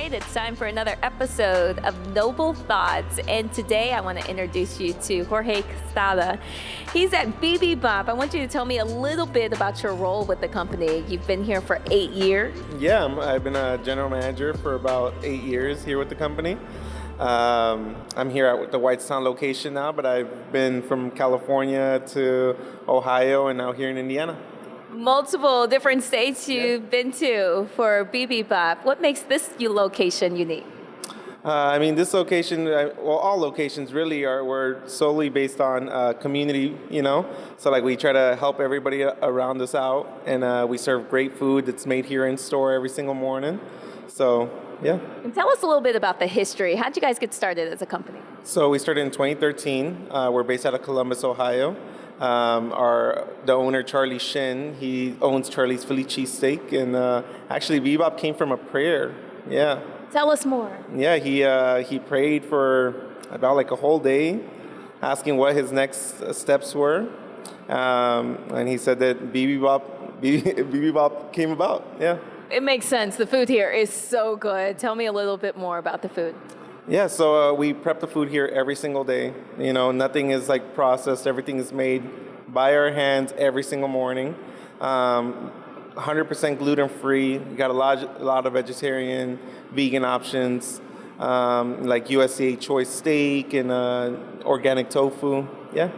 right, it's time for another episode of Noble Thoughts, and today I want to introduce you to Jorge Castada. He's at BiBiBop. I want you to tell me a little bit about your role with the company. You've been here for 8 years. Yeah, I've been a general manager for about 8 years here with the company. I'm here at the Whitestown location now, but I've been from California to Ohio and now here in Indiana. Multiple different states you've been to for BiBiBop. What makes this location unique? This location, all locations really were solely based on community, So we try to help everybody around us out, and we serve great food that's made here in store every single morning. So, yeah. And tell us a little bit about the history. How'd you guys get started as a company? So we started in 2013. We're based out of Columbus, Ohio. The owner, Charlie Shin, he owns Charlie's Philly Cheesesteak, and actually BiBiBop came from a prayer. Yeah. Tell us more. Yeah, he prayed for about a whole day, asking what his next steps were, and he said that BiBiBop came about. Yeah. It makes sense. The food here is so good. Tell me a little bit more about the food. Yeah, so we prep the food here every single day. Nothing is processed. Everything is made by our hands every single morning. 100% gluten-free. You got a lot of vegetarian, vegan options, like USDA choice steak and organic tofu. Yeah.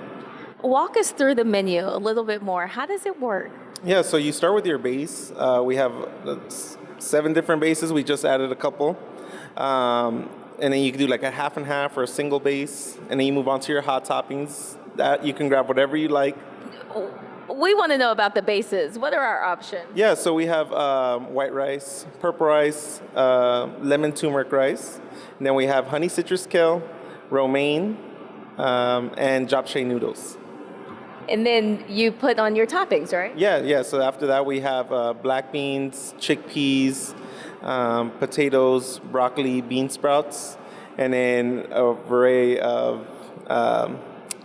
Walk us through the menu a little bit more. How does it work? Yeah, so you start with your base. We have 7 different bases. We just added a couple. And then you can do a half and half or a single base. And then you move on to your hot toppings. That you can grab whatever you like. We want to know about the bases. What are our options? Yeah, so we have white rice, purple rice, lemon turmeric rice. And then we have honey citrus kale, romaine, and japchae noodles. And then you put on your toppings, right? Yeah. So after that, we have black beans, chickpeas, potatoes, broccoli, bean sprouts, and then a variety of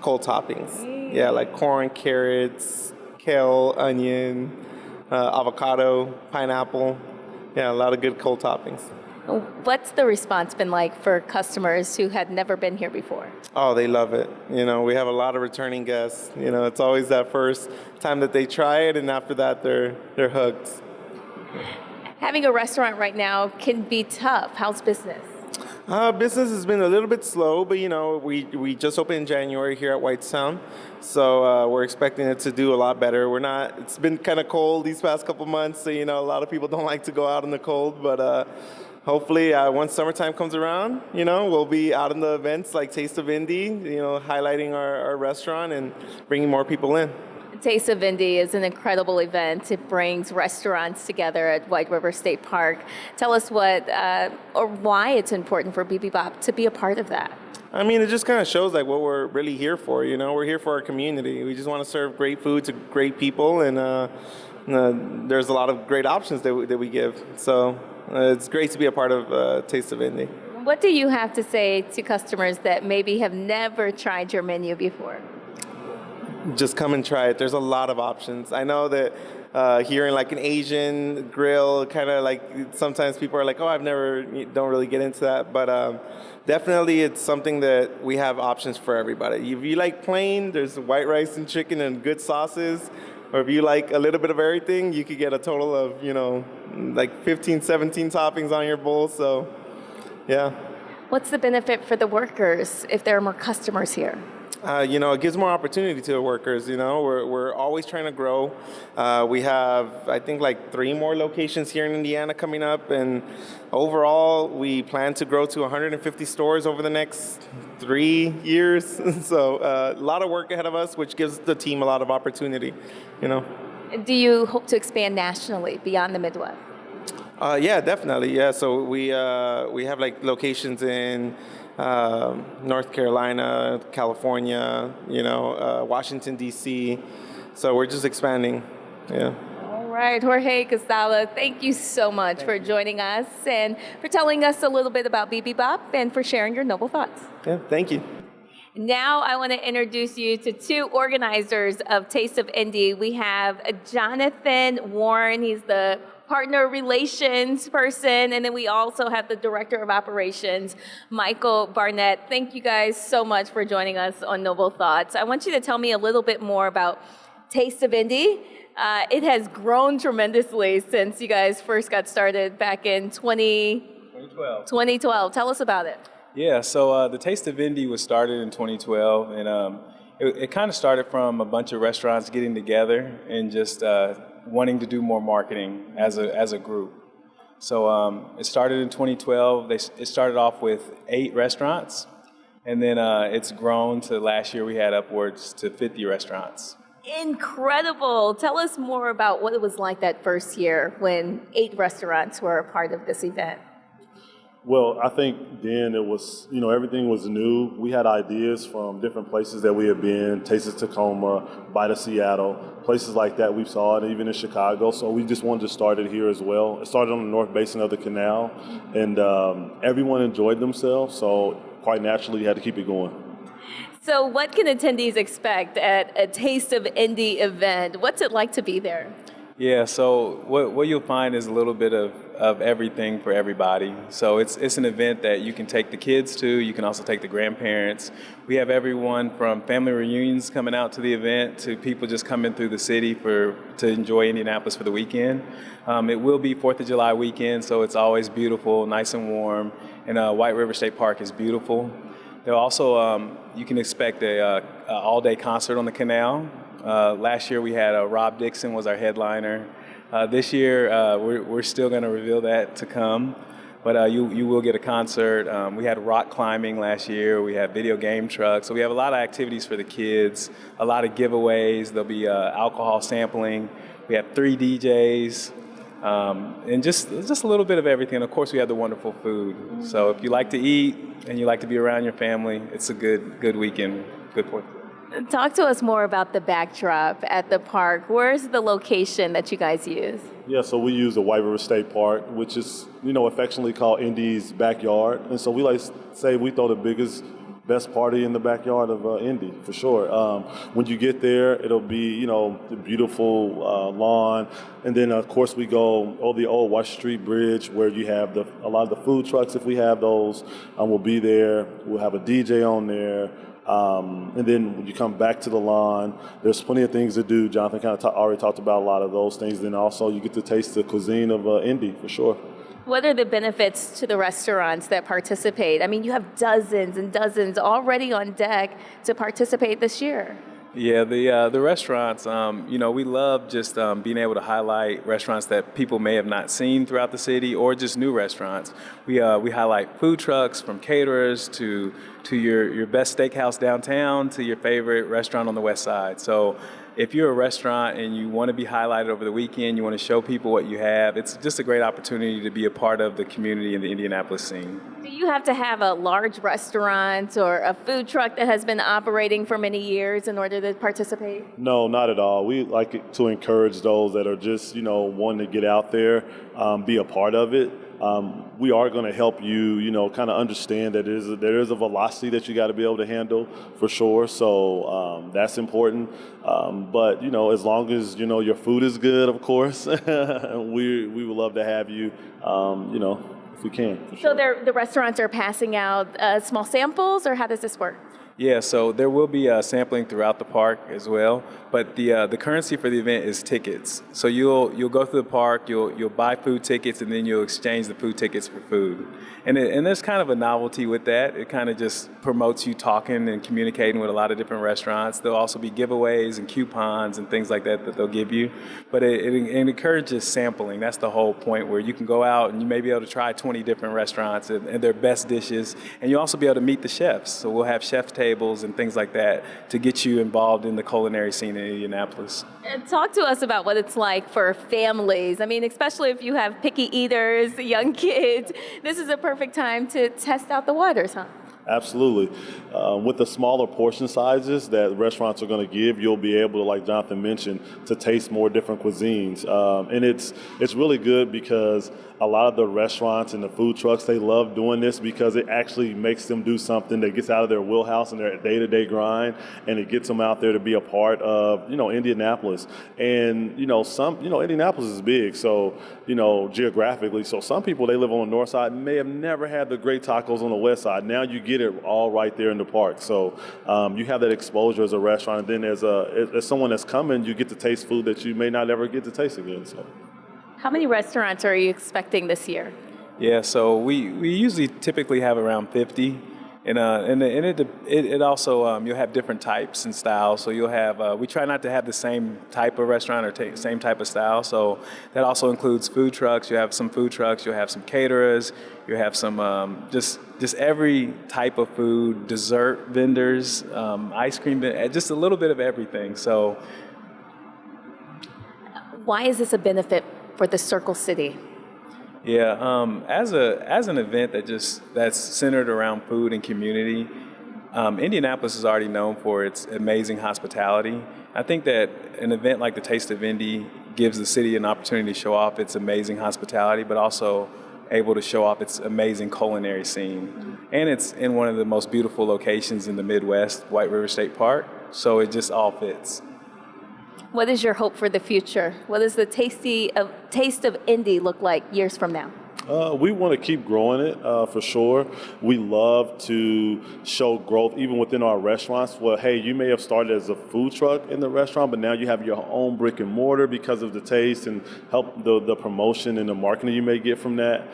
cold toppings. Yeah, like corn, carrots, kale, onion, avocado, pineapple. Yeah, a lot of good cold toppings. What's the response been like for customers who had never been here before? Oh, they love it. We have a lot of returning guests. It's always that first time that they try it, and after that, they're hooked. Having a restaurant right now can be tough. How's business? Business has been a little bit slow, but we just opened in January here at Whitestown, so we're expecting it to do a lot better. It's been kind of cold these past couple months, so a lot of people don't like to go out in the cold, but hopefully once summertime comes around, we'll be out in the events like Taste of Indy, highlighting our restaurant and bringing more people in. Taste of Indy is an incredible event. It brings restaurants together at White River State Park. Tell us what or why it's important for BiBiBop to be a part of that. It just kind of shows what we're really here for. We're here for our community. We just want to serve great food to great people, and there's a lot of great options that we give. So it's great to be a part of Taste of Indy. What do you have to say to customers that maybe have never tried your menu before? Just come and try it. There's a lot of options. I know that here in an Asian grill, kind of sometimes people are like, oh, don't really get into that. But definitely it's something that we have options for everybody. If you like plain, there's white rice and chicken and good sauces. Or if you like a little bit of everything, you could get a total of, 15, 17 toppings on your bowl. So, yeah. What's the benefit for the workers if there are more customers here? It gives more opportunity to the workers. We're always trying to grow. We have, I think, 3 more locations here in Indiana coming up, and overall, we plan to grow to 150 stores over the next 3 years. So a lot of work ahead of us, which gives the team a lot of opportunity. Do you hope to expand nationally beyond the Midwest? Yeah, definitely. Yeah, so we have locations in North Carolina, California, Washington, D.C. So we're just expanding. Yeah. All right, Jorge Castada, thank you so much for joining us and for telling us a little bit about BiBiBop and for sharing your noble thoughts. Yeah, thank you. Now I want to introduce you to 2 organizers of Taste of Indy. We have Jonathan Warren. He's the partner relations person, and then we also have the director of operations, Michael Barnett. Thank you guys so much for joining us on Noble Thoughts. I want you to tell me a little bit more about Taste of Indy. It has grown tremendously since you guys first got started back in 2012. Tell us about it. Yeah, so the Taste of Indy was started in 2012, and it kind of started from a bunch of restaurants getting together and just wanting to do more marketing as a group. So it started in 2012. It started off with 8 restaurants, and then it's grown to last year we had upwards to 50 restaurants. Incredible. Tell us more about what it was like that first year when 8 restaurants were a part of this event. Well, I think then it was, everything was new. We had ideas from different places that we had been, Taste of Tacoma, Bite of Seattle, places like that we saw it, even in Chicago. So we just wanted to start it here as well. It started on the north basin of the canal, and everyone enjoyed themselves, so quite naturally you had to keep it going. So what can attendees expect at a Taste of Indy event? What's it like to be there? Yeah, so what you'll find is a little bit of everything for everybody. So it's an event that you can take the kids to, you can also take the grandparents. We have everyone from family reunions coming out to the event to people just coming through the city to enjoy Indianapolis for the weekend. It will be 4th of July weekend, so it's always beautiful, nice and warm, and White River State Park is beautiful. There also, you can expect a all-day concert on the canal. Last year we had Rob Dixon was our headliner. This year we're still going to reveal that to come, but you will get a concert. We had rock climbing last year. We had video game trucks. So we have a lot of activities for the kids, a lot of giveaways. There'll be alcohol sampling. We have 3 DJs. And just a little bit of everything. Of course, we have the wonderful food. So if you like to eat and you like to be around your family, it's a good weekend, good for. Talk to us more about the backdrop at the park. Where's the location that you guys use? Yeah, so we use the White River State Park, which is, affectionately called Indy's backyard. And so we like to say we throw the best party in the backyard of Indy, for sure. When you get there, it'll be, the beautiful lawn. And then, of course, we go over the old Wash Street Bridge where you have a lot of the food trucks, if we have those, will be there. We'll have a DJ on there. And then when you come back to the lawn, there's plenty of things to do. Jonathan kind of already talked about a lot of those things. Then also you get to taste the cuisine of Indy, for sure. What are the benefits to the restaurants that participate? I mean, you have dozens and dozens already on deck to participate this year. Yeah, the restaurants, we love just being able to highlight restaurants that people may have not seen throughout the city or just new restaurants. We highlight food trucks from caterers to your best steakhouse downtown to your favorite restaurant on the west side. So if you're a restaurant and you want to be highlighted over the weekend, you want to show people what you have, it's just a great opportunity to be a part of the community in the Indianapolis scene. Do you have to have a large restaurant or a food truck that has been operating for many years in order to participate? No, not at all. We like to encourage those that are just, wanting to get out there, be a part of it. We are going to help you, kind of understand that there is a velocity that you got to be able to handle, for sure. So that's important. But, as long as, your food is good, of course, we would love to have you, if we can. So the restaurants are passing out small samples, or how does this work? Yeah, so there will be sampling throughout the park as well, but the currency for the event is tickets. So you'll go through the park, you'll buy food tickets, and then you'll exchange the food tickets for food. And there's kind of a novelty with that. It kind of just promotes you talking and communicating with a lot of different restaurants. There'll also be giveaways and coupons and things like that they'll give you. But it encourages sampling. That's the whole point, where you can go out and you may be able to try 20 different restaurants and their best dishes. And you'll also be able to meet the chefs. So we'll have chef tables and things like that to get you involved in the culinary scene in Indianapolis. And talk to us about what it's like for families. I mean, especially if you have picky eaters, young kids, this is a perfect time to test out the waters, huh? Absolutely. With the smaller portion sizes that restaurants are going to give, you'll be able to, like Jonathan mentioned, to taste more different cuisines. And it's really good because a lot of the restaurants and the food trucks, they love doing this because it actually makes them do something that gets out of their wheelhouse and their day-to-day grind, and it gets them out there to be a part of, Indianapolis. And, Indianapolis is big, so, geographically. So some people, they live on the north side, may have never had the great tacos on the west side. Now you get it all right there in the park. So you have that exposure as a restaurant, and then as someone that's coming, you get to taste food that you may not ever get to taste again. So. How many restaurants are you expecting this year? Yeah, so we usually typically have around 50. And it also, you'll have different types and styles. So you'll have, we try not to have the same type of restaurant or same type of style. So that also includes food trucks. You have some food trucks, you'll have some caterers, you have some, just every type of food, dessert vendors, ice cream, just a little bit of everything. So. Why is this a benefit for the Circle City? Yeah, as an event that's centered around food and community, Indianapolis is already known for its amazing hospitality. I think that an event like the Taste of Indy gives the city an opportunity to show off its amazing hospitality, but also able to show off its amazing culinary scene. And it's in one of the most beautiful locations in the Midwest, White River State Park, so it just all fits. What is your hope for the future? What does the Taste of Indy look like years from now? We want to keep growing it for sure. We love to show growth even within our restaurants. Well, hey, you may have started as a food truck in the restaurant, but now you have your own brick and mortar because of the taste and help the promotion and the marketing you may get from that.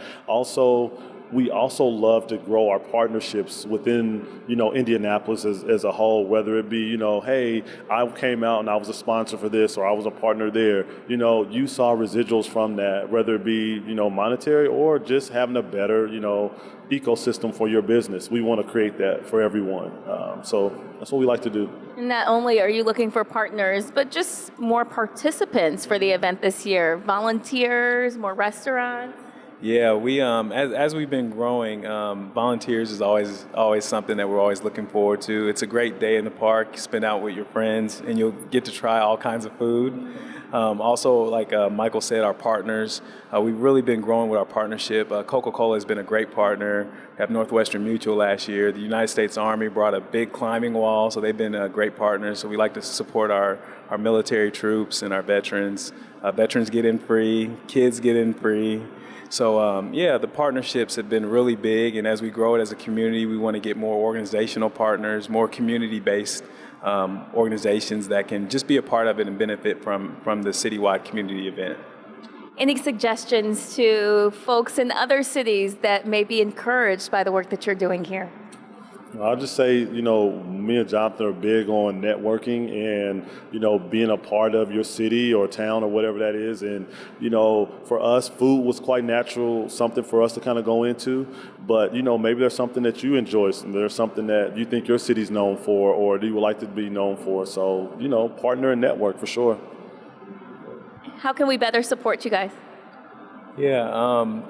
We also love to grow our partnerships within, Indianapolis as a whole, whether it be, hey, I came out and I was a sponsor for this, or I was a partner there. You saw residuals from that, whether it be, monetary or just having a better, ecosystem for your business. We want to create that for everyone. So that's what we like to do. Not only are you looking for partners, but just more participants for the event this year, volunteers, more restaurants. Yeah, we as we've been growing, volunteers is always something that we're always looking forward to. It's a great day in the park. You spend out with your friends, and you'll get to try all kinds of food. Also, like Michael said, our partners. We've really been growing with our partnership. Coca-Cola has been a great partner. We have Northwestern Mutual last year. The United States Army brought a big climbing wall, so they've been a great partner. So we like to support our military troops and our veterans. Veterans get in free, kids get in free. So, the partnerships have been really big, and as we grow it as a community, we want to get more organizational partners, more community-based organizations that can just be a part of it and benefit from the citywide community event. Any suggestions to folks in other cities that may be encouraged by the work that you're doing here? I'll just say, me and Jonathan are big on networking and, being a part of your city or town or whatever that is. And, for us, food was quite natural, something for us to kind of go into. But, maybe there's something that you enjoy, there's something that you think your city's known for or you would like to be known for. So, partner and network for sure. How can we better support you guys? Yeah,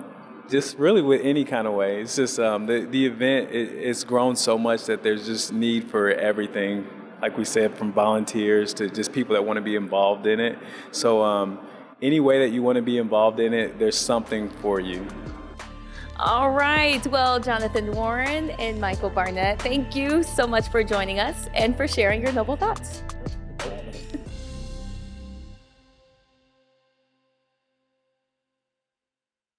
just really with any kind of way. It's just the event, it's grown so much that there's just need for everything, like we said, from volunteers to just people that want to be involved in it. So any way that you want to be involved in it, there's something for you. All right. Well, Jonathan Warren and Michael Barnett, thank you so much for joining us and for sharing your noble thoughts.